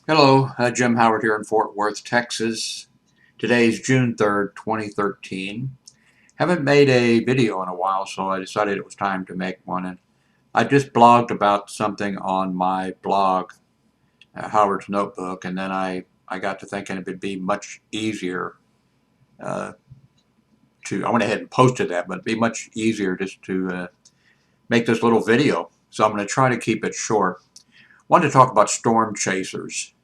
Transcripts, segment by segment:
Hello, Jim Howard here in Fort Worth, Texas. Today is June 3rd, 2013. Haven't made a video in a while, so I decided it was time to make one. And I just blogged about something on my blog, Howard's Notebook, and then I got to thinking it would be much easier uh, I went ahead and posted that, but it'd be much easier just to make this little video. So I'm going to try to keep it short. I wanted to talk about storm chasers.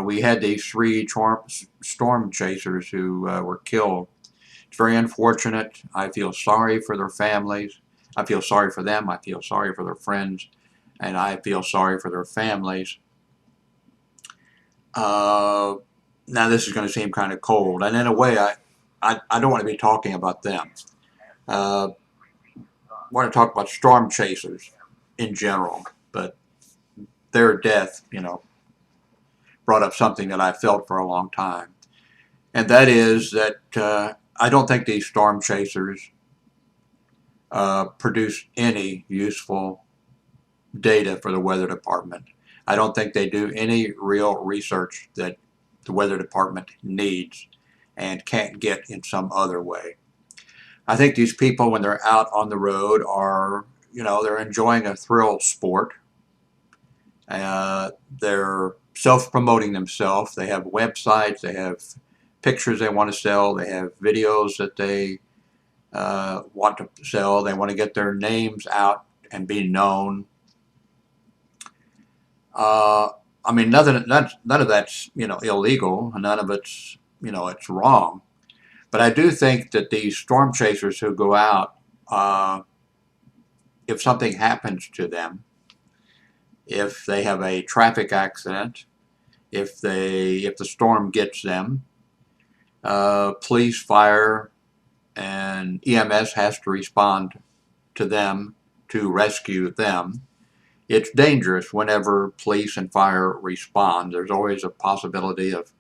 We had these three storm chasers who were killed. It's very unfortunate. I feel sorry for their families. I feel sorry for them. I feel sorry for their friends. And I feel sorry for their families. Uh, Now, this is going to seem kind of cold. And in a way, I don't want to be talking about them. I want to talk about storm chasers in general. But their death, brought up something that I felt for a long time. And that is that I don't think these storm chasers produce any useful data for the weather department. I don't think they do any real research that the weather department needs and can't get in some other way. I think these people, when they're out on the road, they're enjoying a thrill sport. They're self-promoting themselves. They have websites. They have pictures they want to sell. They have videos that they want to sell. They want to get their names out and be known. Uh, I mean, none of that's illegal. None of it's wrong. But I do think that these storm chasers who go out, uh, if something happens to them, if they have a traffic accident, if the storm gets them, police, fire, and EMS has to respond to them to rescue them. It's dangerous whenever police and fire respond. There's always a possibility of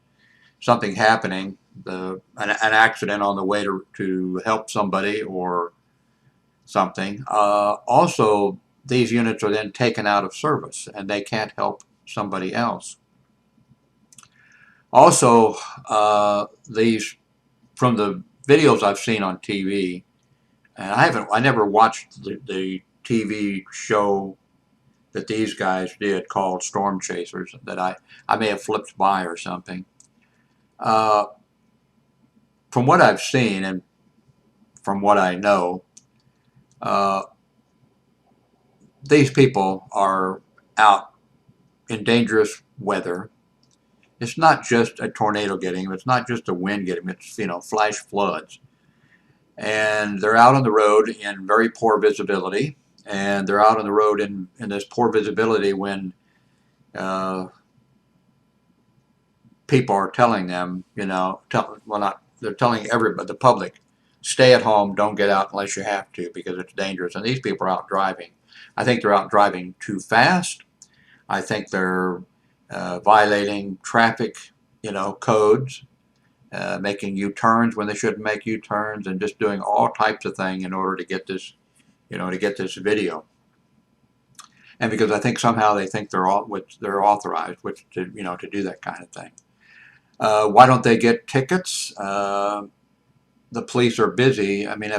something happening, an accident on the way to help somebody or something. Also, these units are then taken out of service and they can't help somebody else. Also, these from the videos I've seen on TV, and I never watched the TV show that these guys did called Storm Chasers that I may have flipped by or something. Uh, from what I've seen and from what I know, uh, these people are out in dangerous weather. It's not just a tornado getting them. It's not just a wind getting them. It's flash floods, and they're out on the road in very poor visibility. And they're out on the road in this poor visibility when uh, people are telling them, well, not they're telling everybody, the public, stay at home, don't get out unless you have to because it's dangerous. And these people are out driving. I think they're out driving too fast. I think they're violating traffic, codes, making U-turns when they shouldn't make U-turns, and just doing all types of things in order to get this, to get this video. And because I think somehow they think they're authorized, to do that kind of thing. Why don't they get tickets? The police are busy. I mean,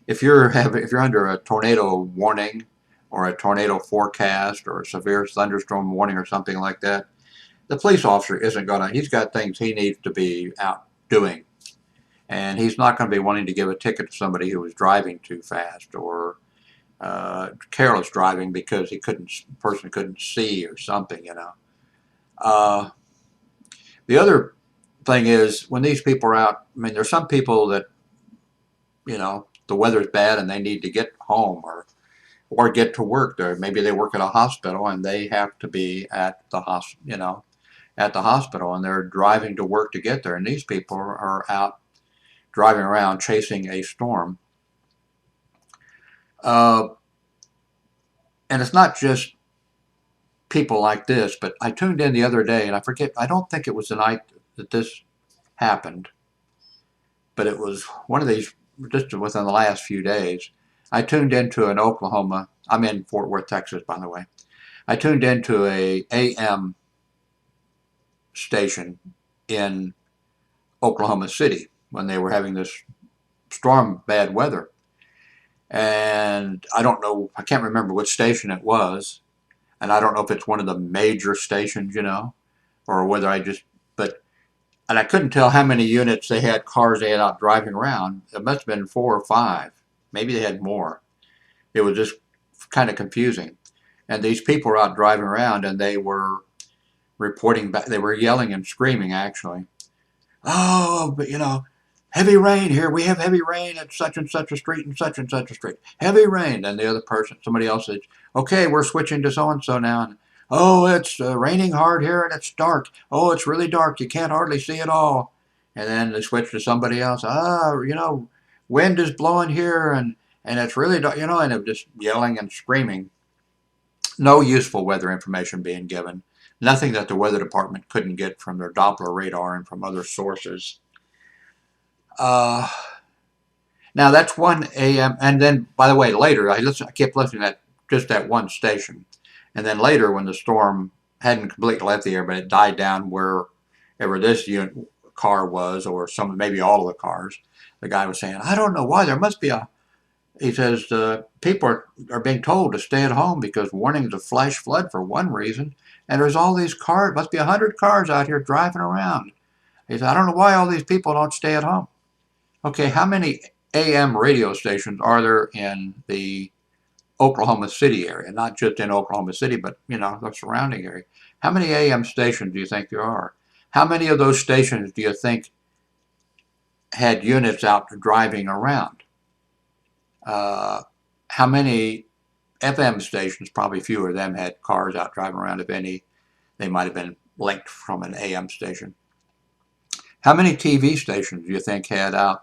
if you're under a tornado warning or a tornado forecast or a severe thunderstorm warning or something like that, the police officer isn't gonna. He's got things he needs to be out doing, and he's not going to be wanting to give a ticket to somebody who was driving too fast or careless driving because person couldn't see or something. Uh, the other thing is when these people are out. I mean, there's some people that the weather's bad and they need to get home or get to work. There, maybe they work at a hospital and they have to be at the hospital, and they're driving to work to get there. And these people are out driving around chasing a storm. Uh, and it's not just people like this, but I tuned in the other day and I forget, I don't think it was the night that this happened, but it was one of these just within the last few days. I tuned into an Oklahoma, I'm in Fort Worth, Texas, by the way. I tuned into a AM station in Oklahoma City when they were having this storm bad weather. And I don't know, I can't remember which station it was. And I don't know if it's one of the major stations, or whether but, and I couldn't tell how many units they had, cars they had out driving around. It must have been 4 or 5. Maybe they had more. It was just kind of confusing. And these people were out driving around and they were reporting back, they were yelling and screaming actually. Oh, but heavy rain here. We have heavy rain at such and such a street and such a street. Heavy rain. And the other person, somebody else said, okay, we're switching to so and so now. And, oh, it's raining hard here and it's dark. Oh, it's really dark. You can't hardly see it all. And then they switch to somebody else. Wind is blowing here and it's really dark, and they're just yelling and screaming. No useful weather information being given. Nothing that the weather department couldn't get from their Doppler radar and from other sources. Uh, Now that's 1 a.m. And then, by the way, later I kept listening to just that one station, and then later when the storm hadn't completely left the air, but it died down wherever this car was, or maybe all of the cars. The guy was saying, "I don't know why there must be a." He says people are being told to stay at home because warnings of flash flood for one reason, and there's all these cars. Must be 100 cars out here driving around. He said, "I don't know why all these people don't stay at home." Okay, how many AM radio stations are there in the Oklahoma City area? Not just in Oklahoma City, but the surrounding area. How many AM stations do you think there are? How many of those stations do you think had units out driving around? Uh, how many FM stations? Probably fewer of them had cars out driving around, if any. They might have been linked from an AM station. How many TV stations do you think had out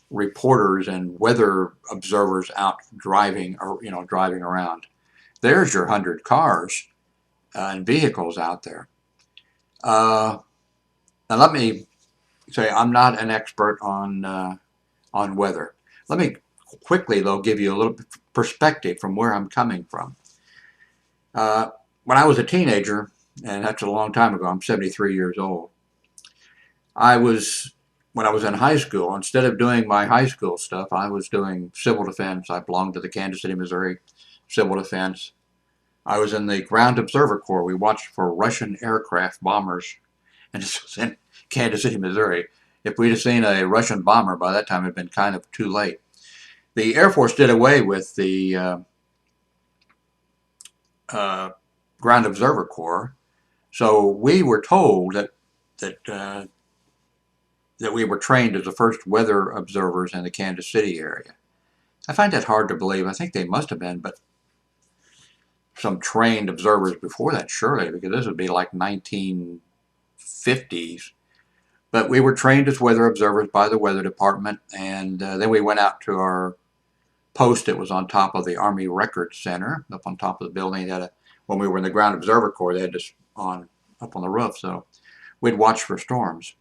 reporters and weather observers out driving, or driving around? There's your 100 cars and vehicles out there. Uh, Now let me say I'm not an expert on weather. Let me quickly though give you a little perspective from where I'm coming from. Uh, when I was a teenager, and that's a long time ago, I'm 73 years old. I was When I was in high school, instead of doing my high school stuff, I was doing civil defense. I belonged to the Kansas City, Missouri Civil Defense. I was in the Ground Observer Corps. We watched for Russian aircraft bombers, and this was in Kansas City, Missouri. If we'd have seen a Russian bomber by that time, it'd been kind of too late. The Air Force did away with the uh, Ground Observer Corps, so we were told that that we were trained as the first weather observers in the Kansas City area. I find that hard to believe. I think they must have been, but some trained observers before that, surely, because this would be like 1950s. But we were trained as weather observers by the weather department, and then we went out to our post. It was on top of the Army Records Center, up on top of the building. When we were in the Ground Observer Corps, they had this up on the roof, so we'd watch for storms.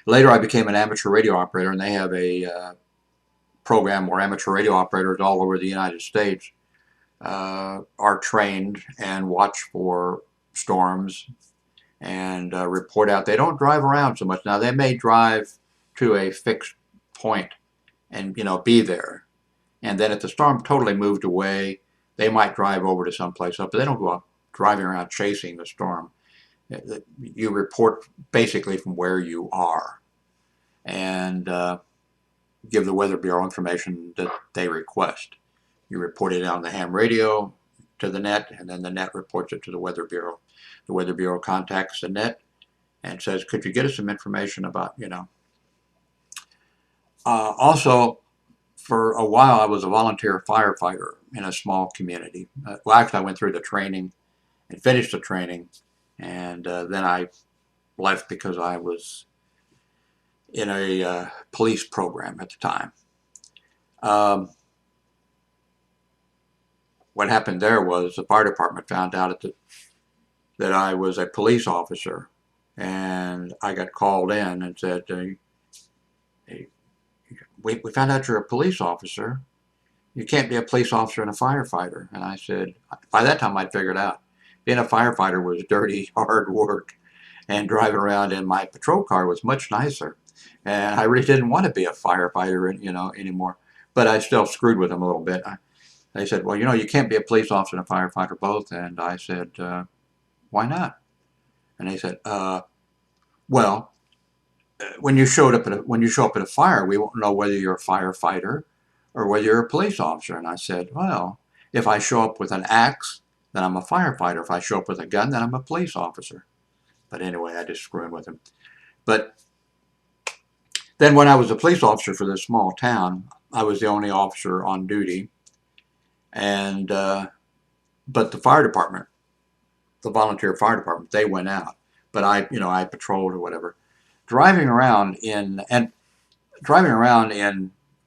Later, I became an amateur radio operator, and they have a program where amateur radio operators all over the United States are trained and watch for storms and report out. They don't drive around so much now. They may drive to a fixed point and be there, and then if the storm totally moved away, they might drive over to someplace else. But they don't go out driving around chasing the storm. You report basically from where you are, and give the Weather Bureau information that they request. You report it on the ham radio to the net, and then the net reports it to the Weather Bureau. The Weather Bureau contacts the net and says, could you get us some information about, Also, for a while, I was a volunteer firefighter in a small community. Well, actually, I went through the training and finished the training, and then I left because I was in a police program at the time. Um, what happened there was the fire department found out that I was a police officer, and I got called in and said, hey, we found out you're a police officer. You can't be a police officer and a firefighter. And I said, by that time I'd figured out being a firefighter was dirty, hard work. and driving around in my patrol car was much nicer. And I really didn't want to be a firefighter, anymore. But I still screwed with them a little bit. They said, well, you can't be a police officer and a firefighter both. And I said, why not? And they said, well, when you show up at a fire, we won't know whether you're a firefighter or whether you're a police officer. And I said, well, if I show up with an axe, then I'm a firefighter. If I show up with a gun, then I'm a police officer. But anyway, I just screwed with him. But then when I was a police officer for this small town, I was the only officer on duty. And but the fire department, the volunteer fire department, they went out. But I patrolled or whatever. Driving around in a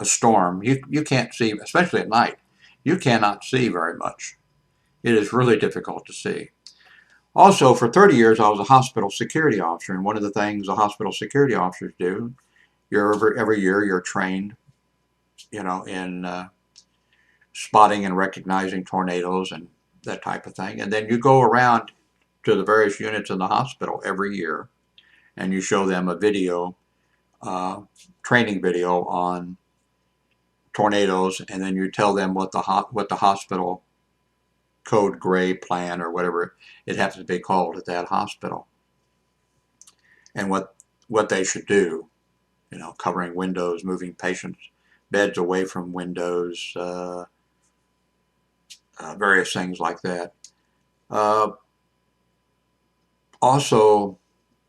storm, you can't see, especially at night. You cannot see very much. It is really difficult to see. Also, for 30 years, I was a hospital security officer, and one of the things the hospital security officers do, every year you're trained, in spotting and recognizing tornadoes and that type of thing, and then you go around to the various units in the hospital every year, and you show them a video, training video on tornadoes, and then you tell them what the hospital code gray plan or whatever it happens to be called at that hospital, and what they should do, covering windows, moving patients' beds away from windows, various things like that. Uh, Also,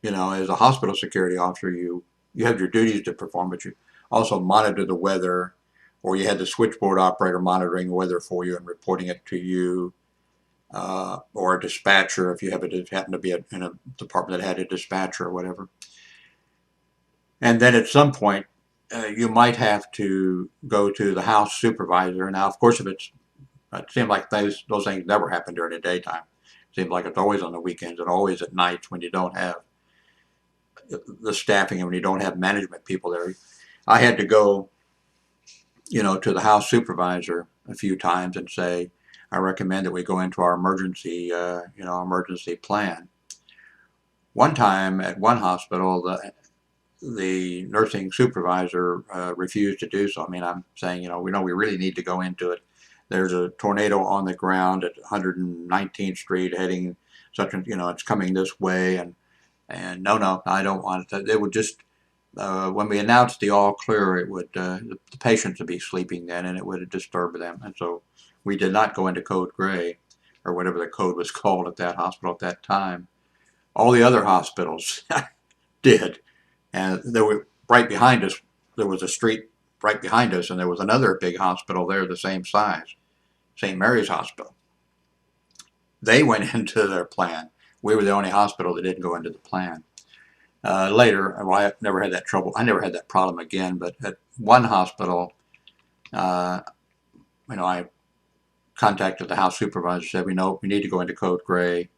as a hospital security officer, you have your duties to perform, but you also monitor the weather, or you had the switchboard operator monitoring the weather for you and reporting it to you, or a dispatcher if you happen to be in a department that had a dispatcher or whatever. And then at some point, you might have to go to the house supervisor. Now, of course, it seems like those things never happen during the daytime. It seems like it's always on the weekends and always at nights when you don't have the staffing and when you don't have management people there. I had to go, to the house supervisor a few times and say, I recommend that we go into our emergency plan. One time at one hospital, the nursing supervisor refused to do so. I mean, I'm saying, we really need to go into it. There's a tornado on the ground at 119th Street heading it's coming this way, and no, I don't want it. It would just when we announced the all clear, it would the patients would be sleeping then, and it would disturb them, and so we did not go into code gray or whatever the code was called at that hospital at that time. All the other hospitals did, and there were right behind us. There was a street right behind us, and there was another big hospital there the same size, St. Mary's Hospital. They went into their plan. We were the only hospital that didn't go into the plan. Later, well, I never had that trouble. I never had that problem again. But at one hospital, uh, I contacted the house supervisor. Said, we need to go into code gray,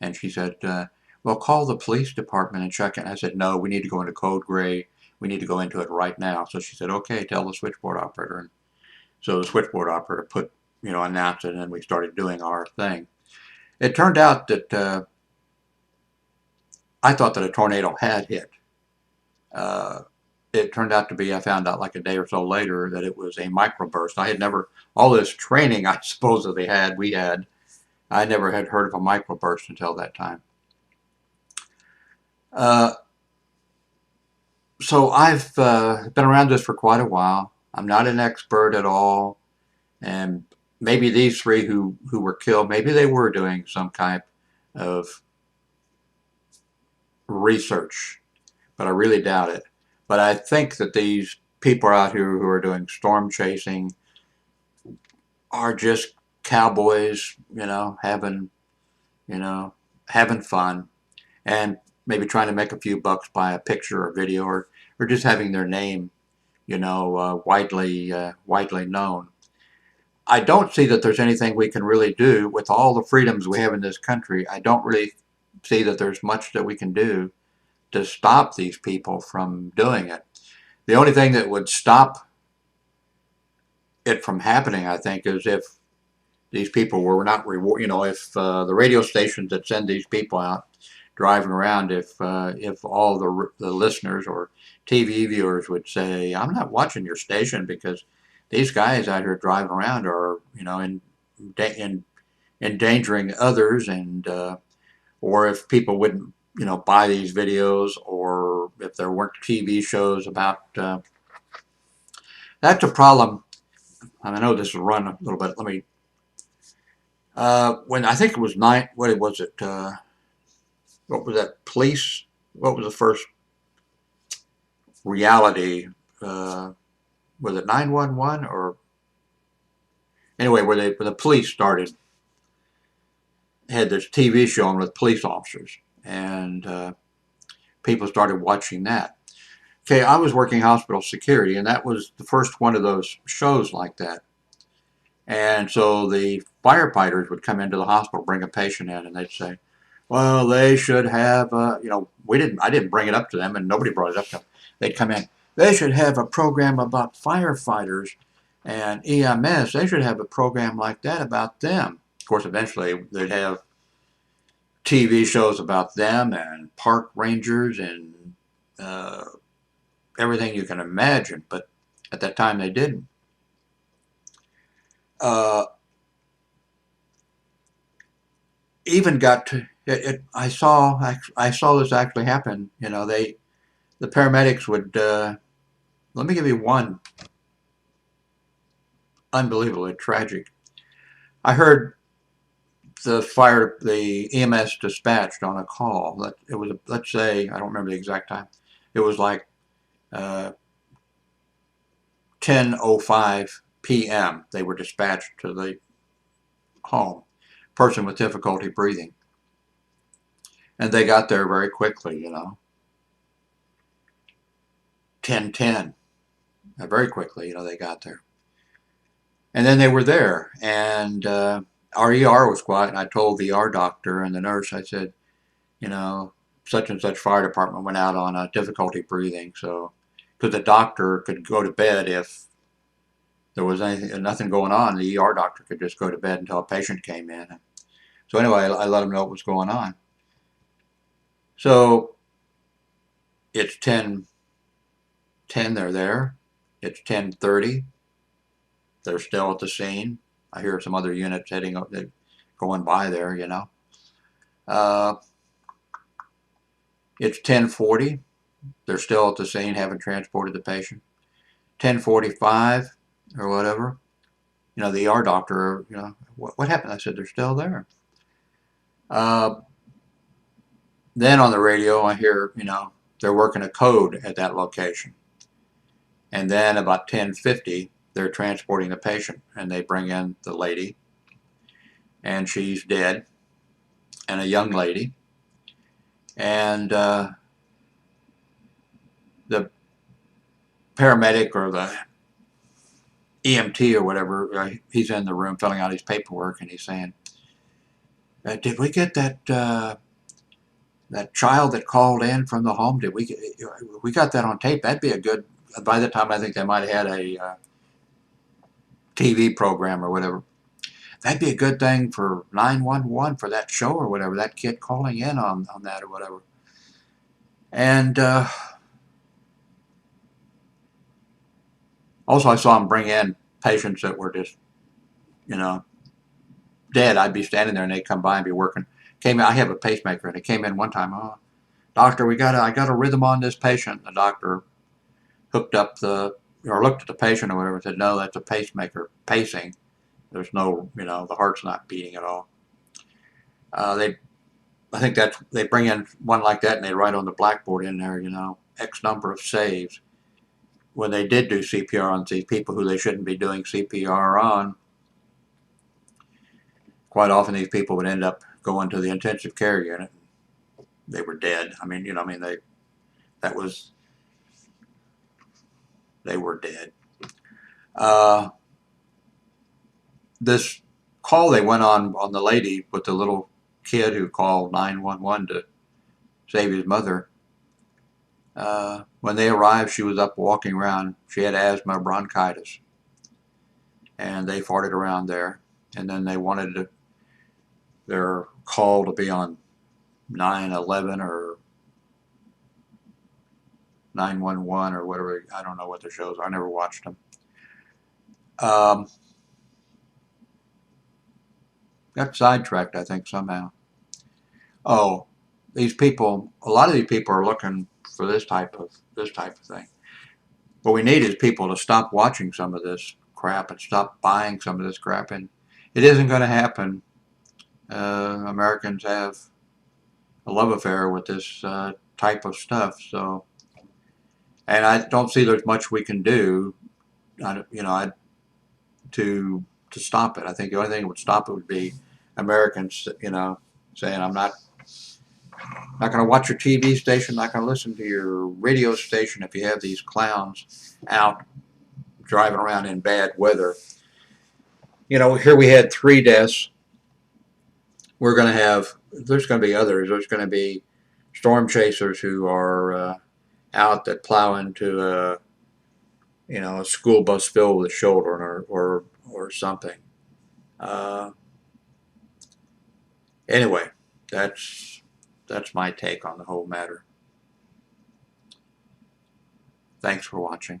and she said, well, call the police department and check it. And I said, no, we need to go into code gray. We need to go into it right now. So she said, okay, tell the switchboard operator. And so the switchboard operator announced it, and then we started doing our thing. It turned out that I thought that a tornado had hit. Uh, it turned out to be, I found out like a day or so later that it was a microburst. I had never, all this training I suppose that I never had heard of a microburst until that time. Uh, so I've been around this for quite a while. I'm not an expert at all, and maybe these three who were killed, maybe they were doing some kind of research, but I really doubt it. But I think that these people out here who are doing storm chasing are just cowboys, you know, having fun, and maybe trying to make a few bucks by a picture or video, or just having their name, widely known. I don't see that there's anything we can really do with all the freedoms we have in this country. I don't really see that there's much that we can do to stop these people from doing it. The only thing that would stop it from happening, I think, is if these people were not reward. If the radio stations that send these people out driving around if all the listeners or TV viewers would say, "I'm not watching your station because these guys out here driving around are, in endangering others," and or if people wouldn't, buy these videos, or if there weren't TV shows about. That's a problem. I know this will run a little bit. Let me. When I think it was nine. What was it? What was that? Police. What was the first reality? Uh, was it 911 or anyway? Where the police started had this TV show on with police officers, and people started watching that. Okay, I was working hospital security, and that was the first one of those shows like that. And so the firefighters would come into the hospital, bring a patient in, and they'd say, "Well, they should have, I didn't bring it up to them, and nobody brought it up to them. They'd come in, they should have a program about firefighters and EMS. They should have a program like that about them." Of course, eventually they'd have TV shows about them and park rangers and uh, everything you can imagine, but at that time they didn't. Uh, Even got to I saw this actually happen. The paramedics would. Let me give you one unbelievably tragic. I heard the EMS dispatched on a call. It was, let's say, I don't remember the exact time. It was like 10:05 p.m. They were dispatched to the home. Person with difficulty breathing, and they got there very quickly. 10:10. Very quickly. They got there, and then they were there, and our ER was quiet. And I told the ER doctor and the nurse, I said, you know, such and such fire department went out on difficulty breathing, so because the doctor could go to bed if there was nothing going on, the ER doctor could just go to bed until a patient came in. So anyway, I let him know what was going on. So it's 10:10. They're there. It's 10:30. They're still at the scene. I hear some other units heading up, going by there. Uh, it's 10:40. They're still at the scene, haven't transported the patient. 10:45 or whatever. The ER doctor, what happened? I said, they're still there. Uh, then on the radio, I hear, they're working a code at that location. And then about 10:50, they're transporting the patient, and they bring in the lady, and she's dead, and a young lady. And the paramedic or the EMT or whatever, he's in the room filling out his paperwork, and he's saying, "Did we get that child that called in from the home? Did we got that on tape? That'd be a good." By the time I think they might have had a TV program or whatever. That'd be a good thing for 911 for that show or whatever. That kid calling in on that or whatever. And also, I saw him bring in patients that were just, you know, dead. I'd be standing there and they'd come by and be working. I have a pacemaker, and it came in one time. "Oh, doctor, I got a rhythm on this patient." The doctor hooked up or looked at the patient or whatever and said, "No, that's a pacemaker pacing. There's no, the heart's not beating at all." They, I think they bring in one like that and they write on the blackboard in there, X number of saves. When they did do CPR on these people who they shouldn't be doing CPR on, quite often these people would end up going to the intensive care unit. They were dead. I mean, that was, they were dead. Uh, this call they went on the lady with the little kid who called 911 to save his mother. When they arrived, she was up walking around. She had asthma, bronchitis, and they farted around there. And then they wanted their call to be on 9/11 or 911 or whatever. I don't know what the shows are. I never watched them. Um, got sidetracked, I think, somehow. Oh, these people. A lot of these people are looking for this type of thing. What we need is people to stop watching some of this crap and stop buying some of this crap, and it isn't going to happen. Americans have a love affair with this type of stuff, so and I don't see there's much we can do, to stop it. I think the only thing that would stop it would be Americans, saying I'm not going to watch your TV station, not going to listen to your radio station if you have these clowns out driving around in bad weather. Here we had 3 deaths. There's going to be others. There's going to be storm chasers who are out that plow into a school bus filled with children or something. Uh, anyway, that's my take on the whole matter. Thanks for watching.